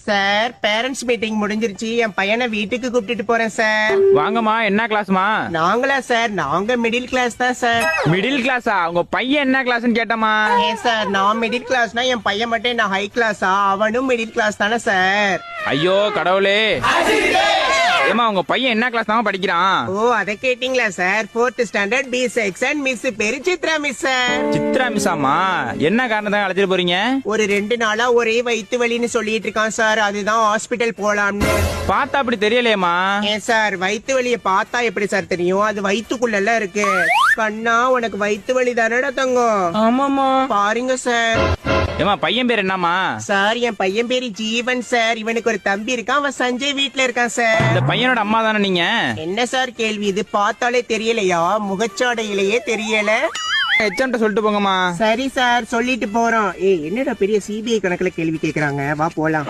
Sir parents meeting முடிஞ்சிருச்சு, என் பையனை வீட்டுக்கு கூப்பிட்டுட்டு போறேன் சார். வாங்கம்மா, என்ன கிளாஸ்மா? நாங்களா சார்? நாங்க மிடில் கிளாஸ் தான் சார். மிடில் கிளாஸா? உங்க பையன் என்ன கிளாஸ்னு கேட்டமா? ஏன் சார், நான் மிடில் கிளாஸ்னா என் பையன் மட்டும் என்ன ஹை கிளாஸா? அவனும் மிடில் கிளாஸ் தானே சார். ஐயோ கடவுளே. ஏமா உங்க பையன் என்ன கிளாஸ் தான் படிக்கிறான்? ஓ, அத கேட்டீங்களா sir? 4th standard B section. Miss பேரு சித்ரா மிஸ் சார். சித்ரா மிஸ்ஸாமா? என்ன காரணத்தான் அழைச்சிட்டு போறீங்க? ஒரு 2 நாளா ஒரே வயித்து வலின்னு சொல்லிட்டு இருக்கான் சார், அதுதான் ஹாஸ்பிட்டல் போலாம்னு. பார்த்தா அப்படி தெரியலையேமா. ஏன் சார், வயித்து வலிய பார்த்தா எப்படி சார் தெரியும்? அது வயித்துக்குள்ள இருக்கு. கண்ணா, உனக்கு வயித்து வலி தானடா தங்கம்? ஆமாமா. பாருங்க சார். ஏமா பையன் பேர் என்னமா? சார், என் பையன் பேரு ஜீவன் சார். இவனுக்கு ஒரு தம்பி இருக்கான், அவன் சஞ்சய் வீட்ல இருக்கான் சார். இந்த பையனோட அம்மா தானே நீங்க? என்ன சார் கேள்வி இது? பார்த்தாலே தெரியலையா? முகச்சாடையிலேயே தெரியல. எச்எம்ட்ட சொல்லிட்டு போங்கம்மா. சரி சார், சொல்லிட்டு போறோம். என்னடா பெரிய சிபிஐ கணக்குல கேள்வி கேக்குறாங்க, வா போலாம்.